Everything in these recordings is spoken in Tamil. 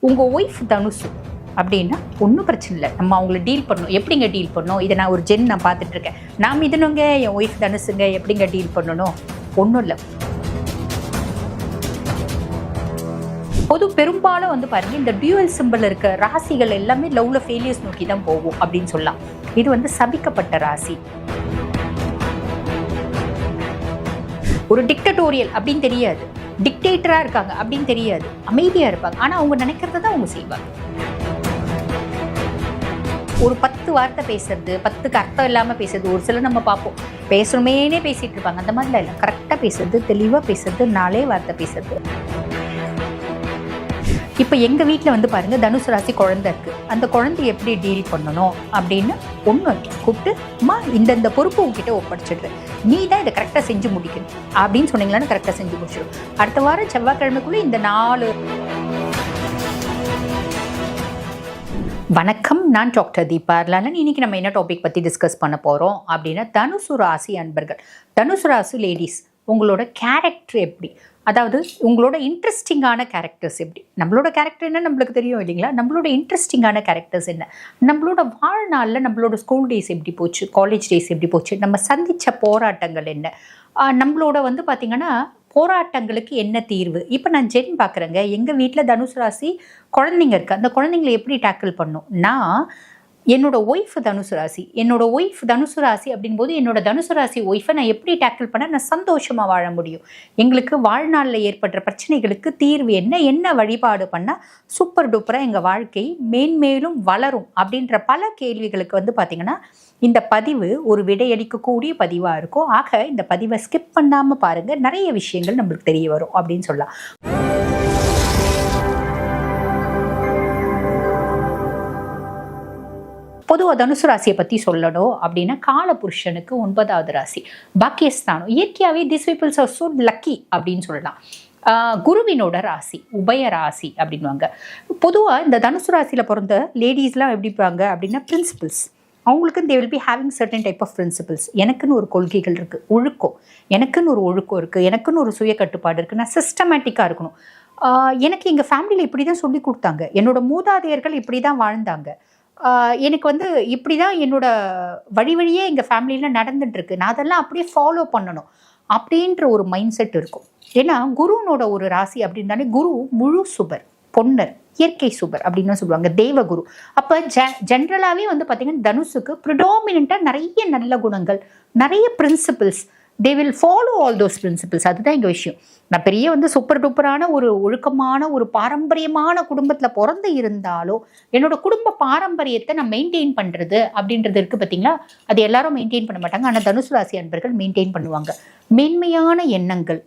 உங்கள் ஒய்ஃப் தனுசு அப்படின்னா ஒன்றும் பிரச்சனை இல்லை, நம்ம அவங்கள டீல் பண்ணணும். எப்படிங்க டீல் பண்ணணும்? இதை நான் ஒரு நான் பார்த்துட்ருக்கேன், நான் மிதுனுங்க, என் ஒய்ஃப் தனுசுங்க, எப்படிங்க டீல் பண்ணணும்? ஒன்றும் இல்லை. பெரும்பாலும் வந்து பாருங்க, இந்த டியூவல் சிம்பிள் இருக்க ராசிகள் எல்லாமே லவ்ல ஃபெயிலியர்ஸ் நோக்கி தான் போகும் அப்படின்னு சொல்லலாம். இது வந்து சபிக்கப்பட்ட ராசி. ஒரு டிக்டட்டோரியல் அப்படின்னு தெரியாது, டிக்டேட்டரா இருக்காங்க அப்படின்னு தெரியாது, அமைதியா இருப்பாங்க. ஆனா அவங்க நினைக்கிறத தான் அவங்க செய்வாங்க. ஒரு 10 வார்த்தை பேசுறது, 10க்கு அர்த்தம் இல்லாம பேசுறது, ஒரு சில நம்ம பார்ப்போம் பேசணுமேனே பேசிட்டு இருப்பாங்க. அந்த மாதிரிலாம் இல்லை, கரெக்டா பேசுறது, தெளிவா பேசுறது, 4 வார்த்தை பேசுறது. இப்போ எங்கள் வீட்டில் வந்து பாருங்கள், தனுசு ராசி குழந்தை இருக்குது. அந்த குழந்தைய எப்படி டீல் பண்ணணும் அப்படின்னு ஒன்று கூப்பிட்டு, அம்மா இந்த பொறுப்பு உங்ககிட்ட ஒப்படைச்சிடுறேன், நீ தான் இதை கரெக்டாக செஞ்சு முடிக்கணும் அப்படின்னு சொன்னீங்களான்னு கரெக்டாக செஞ்சு முடிச்சிடும். அடுத்த வாரம் செவ்வாய்க்கிழமைக்குள்ளே இந்த 4. வணக்கம், நான் டாக்டர் தீபா லாலன். இன்னைக்கு நம்ம என்ன டாபிக் பற்றி டிஸ்கஸ் பண்ண போகிறோம் அப்படின்னா, தனுசு ராசி அன்பர்கள், தனுசு ராசி லேடிஸ், உங்களோட கேரக்டர் எப்படி, அதாவது உங்களோட இன்ட்ரெஸ்டிங்கான கேரக்டர்ஸ் எப்படி. நம்மளோட கேரக்டர் என்ன நம்மளுக்கு தெரியும் இல்லைங்களா? நம்மளோட இன்ட்ரெஸ்டிங்கான கேரக்டர்ஸ் என்ன, நம்மளோட வாழ்நாளில் நம்மளோட ஸ்கூல் டேஸ் எப்படி போச்சு, காலேஜ் டேஸ் எப்படி போச்சு, நம்ம சந்தித்த போராட்டங்கள் என்ன, நம்மளோட வந்து பார்த்திங்கன்னா போராட்டங்களுக்கு என்ன தீர்வு. இப்போ நான் பார்க்குறேங்க, எங்கள் வீட்டில் தனுசு ராசி குழந்தைங்க இருக்குது. அந்த குழந்தைங்களை எப்படி டேக்கிள் பண்ணும்? நான் என்னோட ஒய்ஃப் தனுசு ராசி, என்னோட ஒய்ஃப் தனுசு ராசி அப்படின்போது என்னோட தனுசு ராசி ஒய்ஃபை நான் எப்படி டேக்கிள் பண்ண நான் சந்தோஷமாக வாழ முடியும்? எங்களுக்கு வாழ்நாளில் ஏற்படுற பிரச்சனைகளுக்கு தீர்வு என்ன, என்ன வழிபாடு பண்ணால் சூப்பர் டூப்பராக எங்கள் வாழ்க்கை மேன்மேலும் வளரும் அப்படின்ற பல கேள்விகளுக்கு வந்து பார்த்திங்கன்னா இந்த பதிவு ஒரு விடையளிக்கக்கூடிய பதிவாக இருக்கும். ஆக இந்த பதிவை ஸ்கிப் பண்ணாமல் பாருங்கள், நிறைய விஷயங்கள் நம்மளுக்கு தெரிய வரும் அப்படின்னு சொல்லலாம். பொதுவாக தனுசு ராசியை பற்றி சொல்லணும் அப்படின்னா, காலபுருஷனுக்கு 9வது ராசி பாக்கியஸ்தானம். இயற்கையாகவே this peoples are so lucky அப்படின்னு சொல்லலாம். குருவினோட ராசி, உபய ராசி அப்படின்வாங்க. பொதுவாக இந்த தனுசு ராசியில் பிறந்த லேடிஸ்லாம் எப்படி இருப்பாங்க அப்படின்னா, பிரின்சிபிள்ஸ். அவங்களுக்கு they will be having certain type of principles. எனக்குன்னு ஒரு கொள்கைகள் இருக்குது, ஒழுக்கம், எனக்குன்னு ஒரு ஒழுக்கம் இருக்குது, எனக்குன்னு ஒரு சுய கட்டுப்பாடு இருக்குது, நான் சிஸ்டமேட்டிக்காக இருக்கணும். எனக்கு எங்கள் ஃபேமிலியில் இப்படி தான் சொல்லி கொடுத்தாங்க, என்னோட மூதாதையர்கள் இப்படி தான் வாழ்ந்தாங்க, எனக்கு வந்து இப்படி தான் என்னோட வழியே எங்கள் ஃபேமிலியில் நடந்துட்டுருக்கு, நான் அதெல்லாம் அப்படியே ஃபாலோ பண்ணணும் அப்படின்ற ஒரு மைண்ட் செட் இருக்கும். ஏன்னா குருனோட ஒரு ராசி அப்படின்னாலே, குரு முழு சுபர், பொன்னர், இயற்கை சுபர் அப்படின்னு சொல்லுவாங்க, தேவகுரு. அப்போ ஜென்ரலாகவே வந்து பார்த்திங்கன்னா தனுசுக்கு ப்ரிடாமினண்ட்டாக நிறைய நல்ல குணங்கள், நிறைய principles, they will follow all those principles. அதுதான் எங்கள் விஷயம். நான் பெரிய வந்து சூப்பர் டூப்பரான ஒரு ஒழுக்கமான ஒரு பாரம்பரியமான குடும்பத்தில் பிறந்து இருந்தாலும் என்னோட குடும்ப பாரம்பரியத்தை நான் மெயின்டைன் பண்ணுறது அப்படின்றது இருக்குது பார்த்தீங்களா, அது எல்லாரும் மெயின்டைன் பண்ண மாட்டாங்க. ஆனால் தனுசு ராசி அன்பர்கள் மெயின்டைன் பண்ணுவாங்க. மேன்மையான எண்ணங்கள்,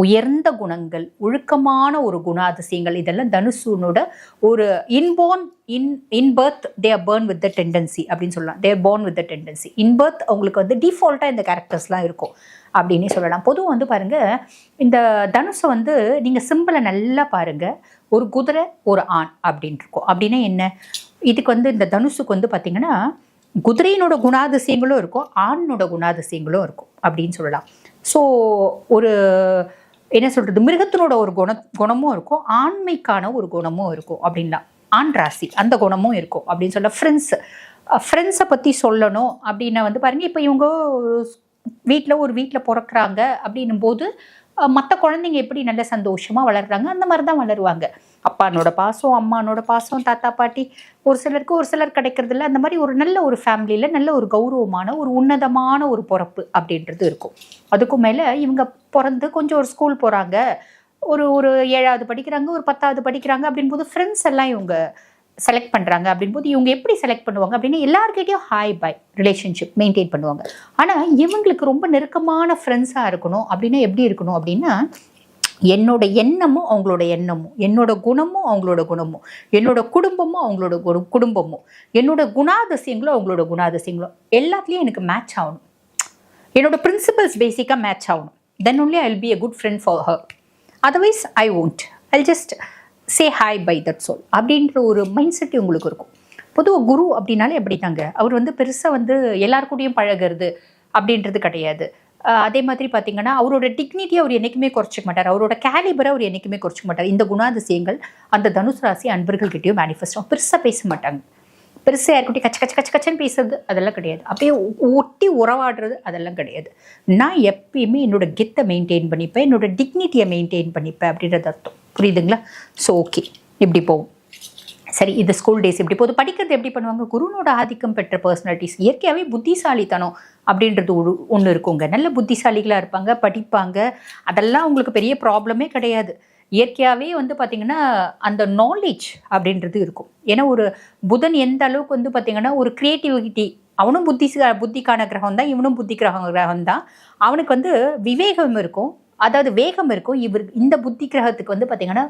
உயர்ந்த குணங்கள், ஒழுக்கமான ஒரு குணாதிசயங்கள், இதெல்லாம் தனுசுனோட ஒரு in birth they are born with the tendency அப்படின்னு சொல்லலாம். They are born with the tendency. In birth அவங்களுக்கு வந்து டிஃபால்ட்டாக இந்த கேரக்டர்ஸ்லாம் இருக்கும் அப்படின்னு சொல்லலாம். பொதுவாக வந்து பாருங்கள், இந்த தனுசை வந்து நீங்கள் சிம்பிளை நல்லா பாருங்கள், ஒரு குதிரை ஒரு ஆண் அப்படின்ட்டு இருக்கும். அப்படின்னா என்ன, இதுக்கு வந்து இந்த தனுசுக்கு வந்து பார்த்திங்கன்னா குதிரையினோட குணாதிசயங்களும் இருக்கும், ஆணோட குணாதிசயங்களும் இருக்கும் அப்படின்னு சொல்லலாம். ஸோ ஒரு என்ன சொல்கிறது, மிருகத்தினோட ஒரு குணமும் இருக்கும், ஆண்மைக்கான ஒரு குணமும் இருக்கும் அப்படின்லாம். ஆண் ராசி அந்த குணமும் இருக்கும் அப்படின்னு சொல்ல. ஃப்ரெண்ட்ஸை பற்றி சொல்லணும் அப்படின்னா வந்து பாருங்கள், இப்போ இவங்க ஒரு வீட்டில் பிறக்கிறாங்க அப்படின்னும் போது மற்ற குழந்தைங்க எப்படி நல்ல சந்தோஷமாக வளர்கிறாங்க அந்த மாதிரி தான் வளருவாங்க. அப்பானோட பாசம், அம்மானோட பாசம், தாத்தா பாட்டி ஒரு சிலர் கிடைக்கிறதில்ல. அந்த மாதிரி ஒரு நல்ல ஒரு ஃபேமிலியில் நல்ல ஒரு கௌரவமான ஒரு உன்னதமான ஒரு பிறப்பு அப்படின்றது இருக்கும். அதுக்கும் மேலே இவங்க பிறந்து கொஞ்சம் ஒரு ஸ்கூல் போகிறாங்க, ஒரு 7வது படிக்கிறாங்க, ஒரு 10வது படிக்கிறாங்க அப்படின்போது ஃப்ரெண்ட்ஸ் எல்லாம் இவங்க செலக்ட் பண்ணுறாங்க அப்படின்போது இவங்க எப்படி செலக்ட் பண்ணுவாங்க அப்படின்னா, எல்லாருக்கிட்டையும் ஹாய் பாய் ரிலேஷன்ஷிப் மெயின்டைன் பண்ணுவாங்க. ஆனால் இவங்களுக்கு ரொம்ப நெருக்கமான ஃப்ரெண்ட்ஸாக இருக்கணும் அப்படின்னா எப்படி இருக்கணும் அப்படின்னா, என்னோட எண்ணமும் அவங்களோட எண்ணமும், என்னோட குணமும் அவங்களோட குணமும், என்னோட குடும்பமும் அவங்களோட குடும்பமும், என்னோட குணாதிசயங்களும் அவங்களோட குணாதிசயங்களும் எல்லாத்துலேயும் எனக்கு மேட்ச் ஆகணும். என்னோட பிரின்சிபல்ஸ் பேசிக்காக மேட்ச் ஆகணும். Then only I will be a good friend for her. Otherwise I won't. I'll just say hi by that soul அப்படின்ற ஒரு மைண்ட் செட் உங்களுக்கு இருக்கும். பொதுவாக குரு அப்படின்னாலே எப்படி தாங்க, அவர் வந்து பெருசாக வந்து எல்லாருக்கூடையும் பழகிறது அப்படின்றது கிடையாது. அதே மாதிரி பார்த்தீங்கன்னா அவரோட டிக்னிட்டியை அவர் என்றைக்குமே குறைச்சிக்க மாட்டார், அவரோட கேலிபரை அவர் என்றைக்குமே குறைச்சிக்க மாட்டார். இந்த குணாதிசயங்கள் அந்த தனுசு ராசி அன்பர்கள்கிட்டயும் மேனிஃபெஸ்ட் ஆகும். பெருசாக பேச மாட்டாங்க, பெருசாக யாருக்கிட்டே கச்ச கச்ச கச்ச கச்சன்னு பேசுறது அதெல்லாம் கிடையாது, அப்படியே ஒட்டி உறவாடுறது அதெல்லாம் கிடையாது. நான் எப்பயுமே என்னோட கெத்தை மெயின்டைன் பண்ணிப்பேன், என்னோட டிக்னிட்டியை மெயின்டைன் பண்ணிப்பேன் அப்படின்றது அர்த்தம். புரியுதுங்களா? ஸோ ஓகே, இப்படி போகும். சரி, இது ஸ்கூல் டேஸ் எப்படி போகுது? படிக்கிறது எப்படி பண்ணுவாங்க? குருனோட ஆதிக்கம் பெற்ற பர்சனாலிட்டிஸ் இயற்கையாகவே புத்திசாலித்தனம் அப்படின்றது ஒன்று இருக்குங்க. நல்ல புத்திசாலிகளாக இருப்பாங்க, படிப்பாங்க, அதெல்லாம் அவங்களுக்கு பெரிய ப்ராப்ளமே கிடையாது. இயற்கையாகவே வந்து பார்த்திங்கன்னா அந்த நாலேஜ் அப்படின்றது இருக்கும். ஏன்னா ஒரு புதன் எந்த அளவுக்கு வந்து பார்த்திங்கன்னா ஒரு க்ரியேட்டிவிட்டி, அவனும் புத்திக்கான கிரகம் தான், இவனும் புத்தி கிரகம் தான். அவனுக்கு வந்து விவேகம் இருக்கும், அதாவது வேகம் இருக்கும். இந்த புத்தி கிரகத்துக்கு வந்து பார்த்திங்கன்னா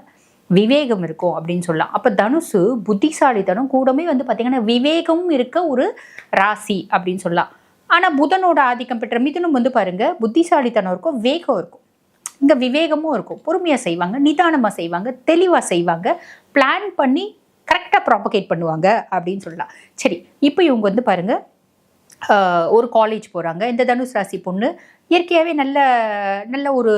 விவேகம் இருக்கும் அப்படின்னு சொல்லலாம். அப்போ தனுசு புத்திசாலித்தனம் கூடமே வந்து பார்த்திங்கன்னா விவேகமும் இருக்க ஒரு ராசி அப்படின்னு சொல்லலாம். ஆனால் புதனோட ஆதிக்கம் பெற்ற மிதுனம் வந்து பாருங்கள், புத்திசாலித்தனம் இருக்கும், வேகம் இருக்கும், இங்கே விவேகமும் இருக்கும். பொறுமையாக செய்வாங்க, நிதானமாக செய்வாங்க, தெளிவாக செய்வாங்க, பிளான் பண்ணி கரெக்டாக ப்ராபகேட் பண்ணுவாங்க அப்படின்னு சொல்லலாம். சரி, இப்போ இவங்க வந்து பாருங்கள் ஒரு காலேஜ் போகிறாங்க. இந்த தனுஷ் ராசி பொண்ணு இயற்கையாகவே நல்ல நல்ல ஒரு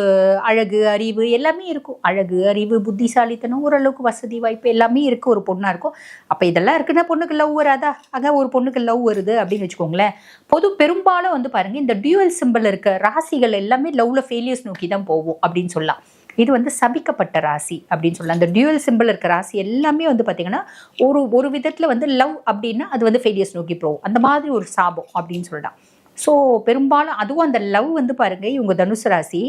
அழகு, அறிவு எல்லாமே இருக்கும். அழகு, அறிவு, புத்திசாலித்தனம், ஓரளவுக்கு வசதி வாய்ப்பு எல்லாமே இருக்குது, ஒரு பொண்ணாக இருக்கும். அப்போ இதெல்லாம் இருக்குன்னா பொண்ணுக்கு லவ் வராதா? அங்கே ஒரு பொண்ணுக்கு லவ் வருது அப்படின்னு வச்சுக்கோங்களேன். பெரும்பாலும் வந்து பாருங்கள் இந்த டியூவல் சிம்பிள் இருக்க ராசிகள் எல்லாமே லவ்வில் ஃபெயிலியர்ஸ் நோக்கி தான் போகும் அப்படின்னு சொல்லலாம். இது வந்து சபிக்கப்பட்ட ராசி அப்படின்னு சொல்லலாம். அந்த டியூவல் சிம்பிள் இருக்க ராசி எல்லாமே வந்து பார்த்திங்கன்னா ஒரு விதத்தில் வந்து லவ் அப்படின்னா அது வந்து ஃபெயிலியர்ஸ் நோக்கி போகும், அந்த மாதிரி ஒரு சாபம் அப்படின்னு சொல்லலாம். ஸோ பெரும்பாலும் அதுவும் அந்த லவ் வந்து பாருங்கள், இவங்க தனுசு ராசி,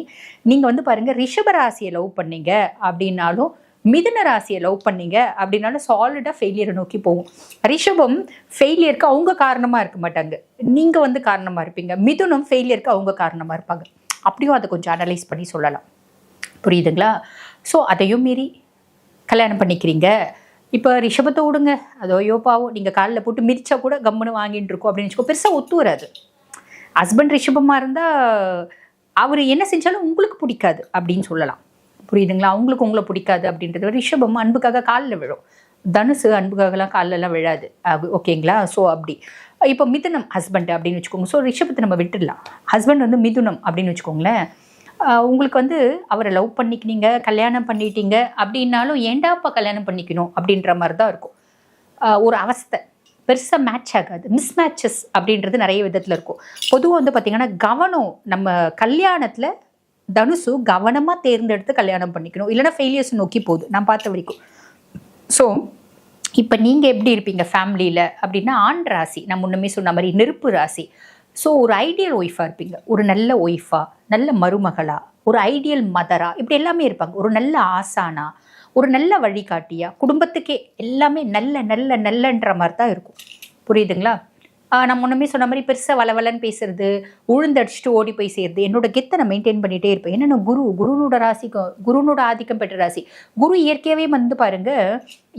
நீங்கள் வந்து பாருங்கள் ரிஷப ராசியை லவ் பண்ணீங்க அப்படின்னாலும், மிதுன ராசியை லவ் பண்ணீங்க அப்படின்னாலும் சாலிடாக ஃபெயிலியரை நோக்கி போகும். ரிஷபம் ஃபெயிலியருக்கு அவங்க காரணமாக இருக்க மாட்டாங்க, நீங்கள் வந்து காரணமாக இருப்பீங்க. மிதுனம் ஃபெயிலியருக்கு அவங்க காரணமாக இருப்பாங்க. அப்படியும் அதை கொஞ்சம் அனலைஸ் பண்ணி சொல்லலாம். புரியுதுங்களா? ஸோ அதையும் மீறி கல்யாணம் பண்ணிக்கிறீங்க. இப்போ ரிஷபத்தை விடுங்க, அதோ யோப்பாவும் நீங்கள் காலில் போட்டு மிதிச்சா கூட கம்முன்னு வாங்கிட்டு இருக்கோம் அப்படின்னு வச்சுக்கோ, பெருசாக ஒத்து வராது. ஹஸ்பண்ட் ரிஷபமாக இருந்தால் அவர் என்ன செஞ்சாலும் உங்களுக்கு பிடிக்காது அப்படின்னு சொல்லலாம். புரியுதுங்களா? அவங்களுக்கு உங்களை பிடிக்காது அப்படின்றது. ரிஷபம் அன்புக்காக காலில் விழும், தனுசு அன்புக்காகலாம் காலிலலாம் விழாது. ஓகேங்களா? ஸோ அப்படி இப்போ மிதுனம் ஹஸ்பண்ட் அப்படின்னு வச்சுக்கோங்க. ஸோ ரிஷபத்தை நம்ம விட்டுடலாம், ஹஸ்பண்ட் வந்து மிதுனம் அப்படின்னு வச்சுக்கோங்களேன். உங்களுக்கு வந்து அவரை லவ் பண்ணிக்கினீங்க, கல்யாணம் பண்ணிட்டீங்க அப்படின்னாலும் ஏண்டாப்பா கல்யாணம் பண்ணிக்கணும் அப்படின்ற மாதிரி தான் இருக்கும். ஒரு அவஸ்தை பெருசாக மேட்ச் ஆகாது, மிஸ் மேட்சஸ் அப்படின்றது நிறைய விதத்தில் இருக்கும். பொதுவாக வந்து பார்த்திங்கன்னா கவனம், நம்ம கல்யாணத்தில் தனுசு கவனமாக தேர்ந்தெடுத்து கல்யாணம் பண்ணிக்கணும், இல்லைனா ஃபெயிலியர்ஸ் நோக்கி போகுது நான் பார்த்த வரைக்கும். ஸோ இப்போ நீங்கள் எப்படி இருப்பீங்க ஃபேமிலியில் அப்படின்னா, ஆண் ராசி நான் முன்னமே சொன்ன மாதிரி நெருப்பு ராசி. ஸோ ஒரு ஐடியல் ஒய்ஃபாக இருப்பீங்க, ஒரு நல்ல ஒய்ஃபாக, நல்ல மருமகளா, ஒரு ஐடியல் மதரா, இப்படி எல்லாமே இருப்பாங்க. ஒரு நல்ல ஆசானா, ஒரு நல்ல வழிகாட்டியா, குடும்பத்துக்கே எல்லாமே நல்ல நல்ல நல்லன்ற மாதிரி தான் இருக்கும். புரியுதுங்களா? நான் முன்னமே சொன்ன மாதிரி பெருசாக வளவலன்னு பேசுறது, உழுந்தடிச்சுட்டு ஓடி போய் செய்கிறது, என்னோட கெத்தை நான் மெயின்டைன் பண்ணிகிட்டே இருப்பேன். என்னென்ன குருனோட ராசிக்கும், குருனோட ஆதிக்கம் பெற்ற ராசி. குரு இயற்கையாகவே வந்து பாருங்க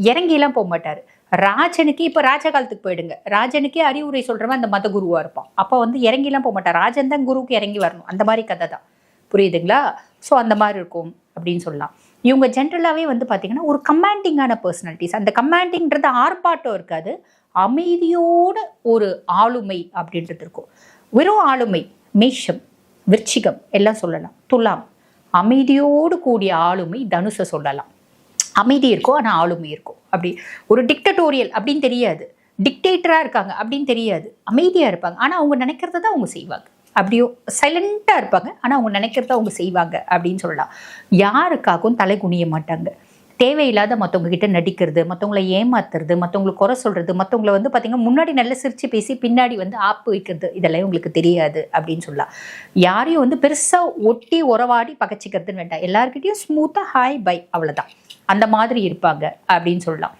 இறங்கிலாம் போக மாட்டார். ராஜனுக்கு இப்போ ராஜ காலத்துக்கு போயிடுங்க, ராஜனுக்கே அறிவுரை சொல்கிறவன் அந்த மத குருவாக இருப்பான். அப்போ வந்து இறங்கிலாம் போக மாட்டார், ராஜன் தான் குருவுக்கு இறங்கி வரணும், அந்த மாதிரி கதை தான். புரியுதுங்களா? ஸோ அந்த மாதிரி இருக்கும் அப்படின்னு சொல்லலாம். இவங்க ஜென்ரலாகவே வந்து பார்த்திங்கன்னா ஒரு கமாண்டிங்கான பர்சனாலிட்டிஸ். அந்த கமாண்டிங்கிறது ஆர்ப்பாட்டம் இருக்காது, அமைதியோட ஒரு ஆளுமை அப்படின்றது இருக்கும். வெறும் ஆளுமை மேஷம், விருச்சிகம் எல்லாம் சொல்லலாம். துலாம் அமைதியோடு கூடிய ஆளுமை, தனுசை சொல்லலாம். அமைதி இருக்கும் ஆனால் ஆளுமை இருக்கும். அப்படி ஒரு டிக்டட்டோரியல் அப்படின்னு தெரியாது, டிக்டேட்டராக இருக்காங்க அப்படின்னு தெரியாது, அமைதியாக இருப்பாங்க ஆனால் அவங்க நினைக்கிறத தான் அவங்க செய்வாங்க. அப்படியோ சைலண்ட்டாக இருப்பாங்க ஆனால் அவங்க நினைக்கிறத அவங்க செய்வாங்க அப்படின்னு சொல்லலாம். யாருக்காகவும் தலை குனிய மாட்டாங்க. தேவையில்லாத மற்றவங்க கிட்ட நடிக்கிறது, மற்றவங்களை ஏமாத்துறது, மற்றவங்களுக்கு குறை சொல்கிறது, மற்றவங்களை வந்து பார்த்திங்கன்னா முன்னாடி நல்லா சிரித்து பேசி பின்னாடி வந்து ஆப்பு வைக்கிறது, இதெல்லாம் உங்களுக்கு தெரியாது அப்படின்னு சொல்லலாம். யாரையும் வந்து பெருசாக ஒட்டி உறவாடி பகச்சிக்கிறதுன்னு வேண்டாம், எல்லாருக்கிட்டையும் ஸ்மூத்தாக ஹாய் பை அவ்வளோதான், அந்த மாதிரி இருப்பாங்க அப்படின்னு சொல்லலாம்.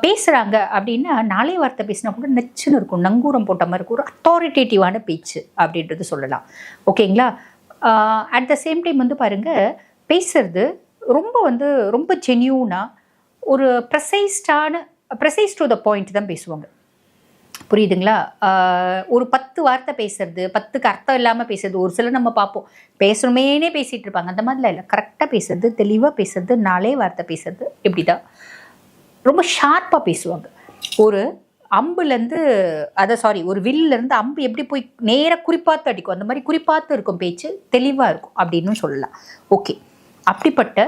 பேசுகிறாங்க அப்படின்னா நாளே வார்த்தை பேசினா கூட நச்சுன்னு இருக்கும், நங்கூரம் போட்ட மாதிரி இருக்கும், ஒரு அத்தாரிட்டேட்டிவான பேச்சு அப்படின்றது சொல்லலாம். ஓகேங்களா? அட் த சேம் டைம் வந்து பாருங்கள் பேசுறது ரொம்ப ஜென்யூனாக ஒரு ப்ரெசைஸ் டு த பாயிண்ட் தான் பேசுவாங்க. புரியுதுங்களா? ஒரு 10 வார்த்தை பேசுறது, 10க்கு அர்த்தம் இல்லாமல் பேசுறது, ஒரு சிலர் நம்ம பார்ப்போம் பேசணுமேனே பேசிகிட்டு இருப்பாங்க, அந்த மாதிரிலாம் இல்லை. கரெக்டாக பேசுறது, தெளிவாக பேசுறது, நாளே வார்த்தை பேசுறது, இப்படி தான் ரொம்ப ஷார்ப்பாக பேசுவாங்க. ஒரு அம்புலேருந்து ஒரு வில்லிருந்து அம்பு எப்படி போய் நேராக குறிப்பாத்து அடிக்கும், அந்த மாதிரி குறிப்பாத்து இருக்கும் பேச்சு, தெளிவாக இருக்கும் அப்படின்னு சொல்லலாம். ஓகே, அப்படிப்பட்ட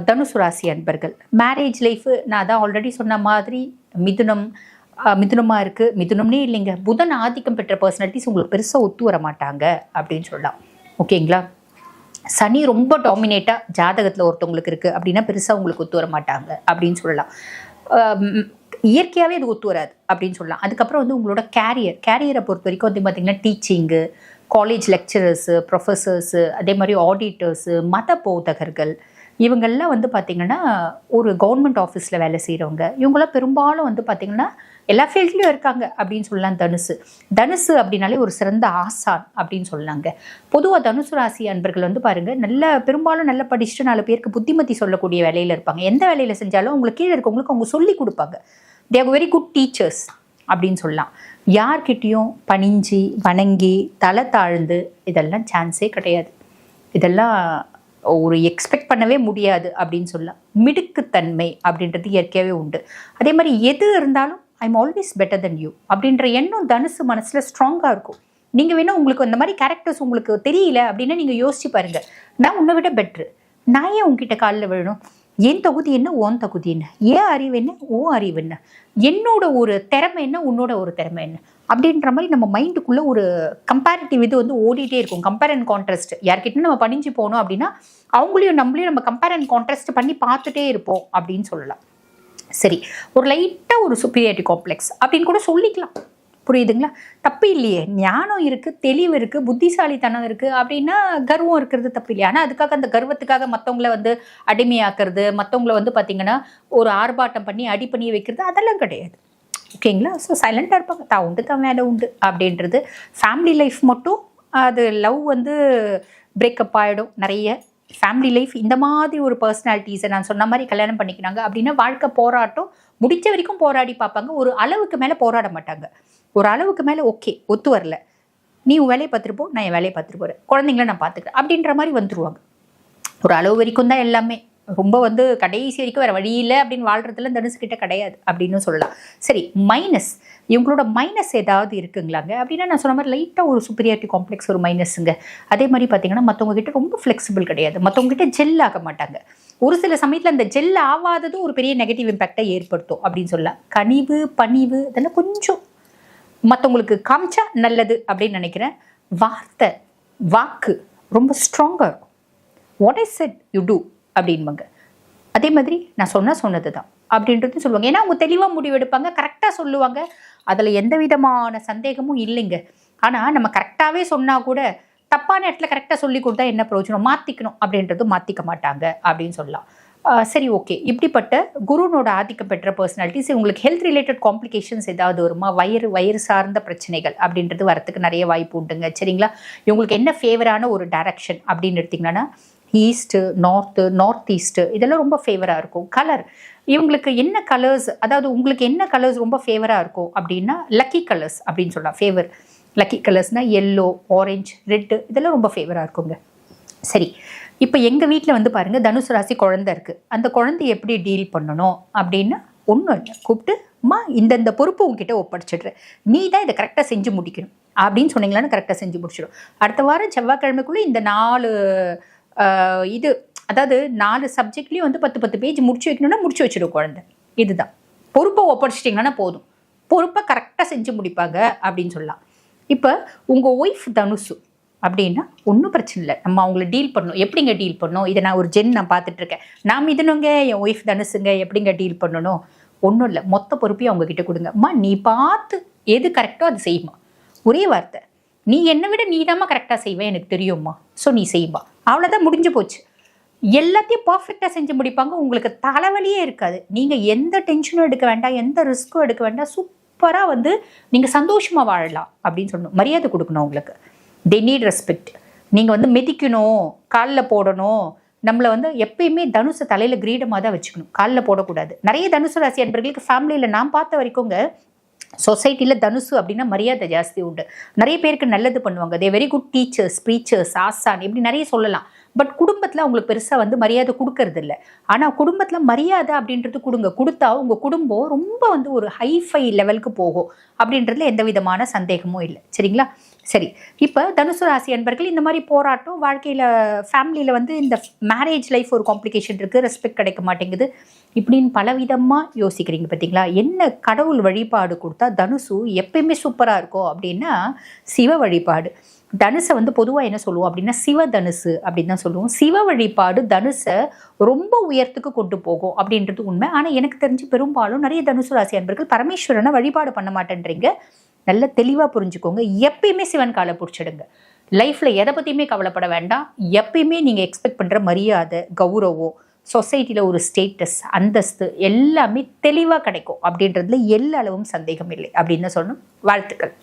தனுசு ராசி அன்பர்கள் மேரேஜ் லைஃபு நான் அதான் ஆல்ரெடி சொன்ன மாதிரி மிதுனமாக இருக்குது. மிதுனம்னே இல்லைங்க, புதன் ஆதிக்கம் பெற்ற பர்சனாலிட்டிஸ் உங்களுக்கு பெருசாக ஒத்து வர மாட்டாங்க அப்படின்னு சொல்லலாம். ஓகேங்களா? சனி ரொம்ப டாமினேட்டாக ஜாதகத்தில் ஒருத்தவங்களுக்கு இருக்குது அப்படின்னா பெருசாக உங்களுக்கு ஒத்து வர மாட்டாங்க அப்படின்னு சொல்லலாம். இயற்கையாகவே அது ஒத்து வராது அப்படின்னு சொல்லலாம். அதுக்கப்புறம் வந்து உங்களோட கேரியரை பொறுத்த வரைக்கும் வந்து பார்த்திங்கன்னா டீச்சிங்கு, காலேஜ் லெக்சரர்ஸு, ப்ரொஃபஸர்ஸு, அதே மாதிரி ஆடிட்டர்ஸு, மத போதகர்கள், இவங்கெல்லாம் வந்து பார்த்திங்கன்னா ஒரு கவர்மெண்ட் ஆஃபீஸில் வேலை செய்கிறவங்க, இவங்களாம் பெரும்பாலும் வந்து பார்த்திங்கன்னா எல்லா ஃபீல்ட்லேயும் இருக்காங்க அப்படின்னு சொல்லலாம். தனுசு அப்படின்னாலே ஒரு சிறந்த ஆசான் அப்படின்னு சொல்லலாங்க. பொதுவாக தனுசு ராசி அன்பர்கள் வந்து பாருங்கள், பெரும்பாலும் நல்லா படிச்சுட்டு 4 பேருக்கு புத்திமதி சொல்லக்கூடிய வேலையில் இருப்பாங்க. எந்த வேலையில் செஞ்சாலும் அவங்களுக்கு கீழே இருக்கவங்களுக்கு அவங்க சொல்லி கொடுப்பாங்க. They are very good teachers அப்படின்னு சொல்லலாம். யார்கிட்டையும் பணிஞ்சு வணங்கி தலை தாழ்ந்து இதெல்லாம் சான்ஸே கிடையாது. இதெல்லாம் ஒரு எக்ஸ்பெக்ட் பண்ணவே முடியாது அப்படின்னு சொல்லலாம். மிடுக்குத்தன்மை அப்படின்றது இயற்கையாகவே உண்டு. அதே மாதிரி எது இருந்தாலும் I'm always better then you அப்படின்ற எண்ணம் தனுசு மனசில் ஸ்ட்ராங்காக இருக்கும். நீங்கள் வேணால் உங்களுக்கு அந்த மாதிரி கேரக்டர்ஸ் உங்களுக்கு தெரியல அப்படின்னா நீங்கள் யோசிச்சு பாருங்கள், நான் உன்னை விட பெட்ரு, நான் ஏன் உங்ககிட்ட காலில் விழணும், என் தகுதி என்ன உன் தகுதி என்ன, ஏன் அறிவு என்ன உன் அறிவு என்ன, என்னோட ஒரு திறமை என்ன உன்னோட ஒரு திறமை என்ன அப்படின்ற மாதிரி நம்ம மைண்டுக்குள்ளே ஒரு கம்பேரிட்டிவ் இது வந்து ஓடிட்டே இருக்கும். Compare and contrast. யார்கிட்ட நம்ம பணிஞ்சு போனோம் அப்படின்னா அவங்களையும் நம்மளையும் நம்ம கம்பேர் அண்ட் கான்ட்ராஸ்ட் பண்ணி பார்த்துட்டே இருப்போம் அப்படின்னு சொல்லலாம். சரி, ஒரு லைட்டாக ஒரு சுப்பீரியாரிட்டி காம்ப்ளெக்ஸ் அப்படின்னு கூட சொல்லிக்கலாம். புரியுதுங்களா? தப்பு இல்லையே. ஞானம் இருக்குது, தெளிவு இருக்குது, புத்திசாலித்தனம் இருக்குது அப்படின்னா கர்வம் இருக்கிறது தப்பு இல்லையா? ஆனால் அதுக்காக அந்த கர்வத்துக்காக மற்றவங்கள வந்து அடிமையாக்குறது, மற்றவங்கள வந்து பார்த்திங்கன்னா ஒரு ஆர்ப்பாட்டம் பண்ணி அடி பண்ணி வைக்கிறது அதெல்லாம் கிடையாது. ஓகேங்களா? ஸோ சைலண்ட்டாக இருப்பாங்க, தான் உண்டு தான் வேலை உண்டு அப்படின்றது. ஃபேமிலி லைஃப் மட்டும் அது லவ் வந்து பிரேக்கப் ஆகிடும். நிறைய ஃபேமிலி லைஃப் இந்த மாதிரி ஒரு பர்சனாலிட்டிஸை நான் சொன்ன மாதிரி கல்யாணம் பண்ணிக்கினாங்க அப்படின்னா வாழ்க்கை போராட்டம் முடிச்ச வரைக்கும் போராடி பார்ப்பாங்க. ஒரு அளவுக்கு மேலே போராட மாட்டாங்க. ஒரு அளவுக்கு மேலே ஓகே ஒத்து வரல, நீ உன் வேலையை பார்த்துட்டு போ, நான் என் வேலையை பார்த்துட்டு போகிறேன், குழந்தைங்கள நான் பார்த்துக்கிறேன் அப்படின்ற மாதிரி வந்துடுவாங்க. ஒரு அளவு வரைக்கும் தான் எல்லாமே. ரொம்ப வந்து கடைசி வரைக்கும் வேறு வழி இல்லை அப்படின்னு வாழ்கிறதுல தனுசு கிட்ட கிடையாது அப்படின்னு சொல்லலாம். சரி, மைனஸ், இவங்களோட மைனஸ் ஏதாவது இருக்குங்களாங்க அப்படின்னா நான் சொன்ன மாதிரி லைட்டாக ஒரு சுப்பீரியாரிட்டி காம்ப்ளெக்ஸ் ஒரு மைனஸுங்க. அதே மாதிரி பார்த்தீங்கன்னா மற்றவங்க கிட்ட ரொம்ப ஃப்ளெக்சிபிள் கிடையாது, மற்றவங்க கிட்ட ஜெல் ஆக மாட்டாங்க. ஒரு சில சமயத்தில் அந்த ஜெல் ஆகாததும் ஒரு பெரிய நெகட்டிவ் இம்பேக்டை ஏற்படுத்தும் அப்படின்னு சொல்லலாம். கனிவு பணிவு இதெல்லாம் கொஞ்சம் மற்றவங்களுக்கு காமிச்சா நல்லது அப்படின்னு நினைக்கிறேன். வாக்கு ரொம்ப ஸ்ட்ராங்காக இருக்கும். What I said you do அப்படின்பாங்க. அதே மாதிரி நான் சொன்னது தான் அப்படின்றது சொல்லுவாங்க. ஏன்னா அவங்க தெளிவாக முடிவெடுப்பாங்க, கரெக்டாக சொல்லுவாங்க. அதில் எந்த விதமான சந்தேகமும் இல்லைங்க. ஆனால் நம்ம கரெக்டாகவே சொன்னால் கூட தப்பான இடத்துல கரெக்டாக சொல்லி கொடுத்தா என்ன பிரயோஜனம், மாற்றிக்கணும் அப்படின்றது மாற்றிக்க மாட்டாங்க அப்படின்னு சொல்லலாம். சரி, ஓகே. இப்படிப்பட்ட குருனோட ஆதிக்கம் பெற்ற பர்சனாலிட்டிஸ் உங்களுக்கு ஹெல்த் ரிலேட்டட் காம்ப்ளிகேஷன்ஸ் ஏதாவது வருமா, வயிறு சார்ந்த பிரச்சனைகள் அப்படின்றது வரத்துக்கு நிறைய வாய்ப்பு உண்டுங்க. சரிங்களா? இவங்களுக்கு என்ன ஃபேவரான ஒரு டைரக்ஷன் அப்படின்னு எடுத்திங்கன்னா ஈஸ்ட்டு, நார்த் ஈஸ்ட்டு இதெல்லாம் ரொம்ப ஃபேவராக இருக்கும். கலர், இவங்களுக்கு என்ன கலர்ஸ், அதாவது உங்களுக்கு என்ன கலர்ஸ் ரொம்ப ஃபேவராக இருக்கும் அப்படின்னா லக்கி கலர்ஸ் அப்படின்னு சொல்லலாம். ஃபேவர் லக்கி கலர்ஸ்னால் எல்லோ, ஆரஞ்சு, ரெட்டு இதெல்லாம் ரொம்ப ஃபேவராக இருக்குங்க. சரி, இப்போ எங்கள் வீட்டில் வந்து பாருங்கள், தனுசு ராசி குழந்தை இருக்குது. அந்த குழந்தைய எப்படி டீல் பண்ணணும் அப்படின்னா ஒன்றும் இல்லை, கூப்பிட்டு அம்மா இந்த பொறுப்பு உங்ககிட்ட ஒப்படைச்சிடுறேன், நீ தான் இதை கரெக்டாக செஞ்சு முடிக்கணும் அப்படின்னு சொன்னீங்களான்னு கரெக்டாக செஞ்சு முடிச்சிடும். அடுத்த வாரம் செவ்வாய்க்கிழமைக்குள்ளே இந்த 4 இது அதாவது 4 சப்ஜெக்ட்லேயும் வந்து 10 பேஜ் முடிச்சு வைக்கணும்னா முடிச்சு வச்சிடும் குழந்தை. இதுதான் பொறுப்பை ஒப்படைச்சிட்டிங்கன்னா போதும், பொறுப்பை கரெக்டாக செஞ்சு முடிப்பாங்க அப்படின்னு சொல்லலாம். இப்போ உங்கள் ஒய்ஃப் தனுசு அப்படின்னா ஒன்றும் பிரச்சனை இல்லை, நம்ம அவங்கள டீல் பண்ணணும். எப்படிங்க டீல் பண்ணணும், இதை நான் ஒரு நான் பார்த்துட்ருக்கேன், நான் மிதுனுங்க, என் ஒய்ஃப் தனுசுங்க, எப்படிங்க டீல் பண்ணணும், ஒன்றும் இல்லை, மொத்த பொறுப்பையும் அவங்கக்கிட்ட கொடுங்க. அம்மா நீ பார்த்து எது கரெக்டோ அது செய்யுமா, ஒரே வார்த்தை, நீ என்னை விட நீதாம்மா கரெக்டாக செய்வேன் எனக்கு தெரியும்மா, ஸோ நீ செய்யுமா, அவ்வளோதான், முடிஞ்சு போச்சு. எல்லாத்தையும் பர்ஃபெக்டாக செஞ்சு முடிப்பாங்க. உங்களுக்கு தலைவலியே இருக்காது. நீங்கள் எந்த டென்ஷனும் எடுக்க வேண்டாம், எந்த ரிஸ்க்கும் எடுக்க வேண்டாம். சூப்பராக வந்து நீங்கள் சந்தோஷமாக வாழலாம் அப்படின்னு சொல்லணும். மரியாதை கொடுக்கணும் அவங்களுக்கு. They need respect. நீங்கள் வந்து மிதிக்கணும், காலில் போடணும். நம்மளை வந்து எப்பயுமே தனுசு தலையில் கிரீடமாக தான் வச்சுக்கணும், காலில் போடக்கூடாது. நிறைய தனுசு ராசி அன்பர்களுக்கு ஃபேமிலியில் நான் பார்த்த வரைக்குங்க சொசைட்டியில் தனுசு அப்படின்னா மரியாதை ஜாஸ்தி உண்டு. நிறைய பேருக்கு நல்லது பண்ணுவாங்க. They very good teachers, preachers, ஆசான், இப்படி நிறைய சொல்லலாம். பட் குடும்பத்தில் அவங்களுக்கு பெருசாக வந்து மரியாதை கொடுக்கறது இல்லை. ஆனால் குடும்பத்தில் மரியாதை அப்படின்றது கொடுத்தா உங்கள் குடும்பம் ரொம்ப வந்து ஒரு ஹைஃபை லெவலுக்கு போகும் அப்படின்றதுல எந்த விதமான சந்தேகமும் இல்லை. சரிங்களா? சரி, இப்போ தனுசு ராசி அன்பர்கள் இந்த மாதிரி போராட்டம் வாழ்க்கையில் ஃபேமிலியில் வந்து இந்த மேரேஜ் லைஃப் ஒரு காம்ப்ளிகேஷன் இருக்குது, ரெஸ்பெக்ட் கிடைக்க மாட்டேங்குது இப்படின்னு பலவிதமாக யோசிக்கிறீங்க பார்த்தீங்களா? என்ன கடவுள் வழிபாடு கொடுத்தா தனுசு எப்பயுமே சூப்பராக இருக்கும் அப்படின்னா சிவ வழிபாடு. தனுசை வந்து பொதுவாக என்ன சொல்லுவோம் அப்படின்னா சிவ தனுசு அப்படின்னு தான் சொல்லுவோம். சிவ வழிபாடு தனுசை ரொம்ப உயரத்துக்கு கொண்டு போகும் அப்படின்றது உண்மை. ஆனால் எனக்கு தெரிஞ்சு பெரும்பாலும் நிறைய தனுசு ராசி அன்பர்கள் பரமேஸ்வரனை வழிபாடு பண்ண மாட்டேன்றீங்க. நல்ல தெளிவாக புரிஞ்சுக்கோங்க. எப்பயுமே சிவன் காலை பிடிச்சிடுங்க. லைஃப்பில் எதை பற்றியுமே கவலைப்பட வேண்டாம். எப்பயுமே நீங்கள் எக்ஸ்பெக்ட் பண்ணுற மரியாதை, கௌரவம், சொசைட்டியில் ஒரு ஸ்டேட்டஸ், அந்தஸ்து எல்லாமே தெளிவாக கிடைக்கும் அப்படின்றதுல எல்லா அளவும் சந்தேகம் இல்லை அப்படின்னு சொல்லணும். வாழ்த்துக்கள்.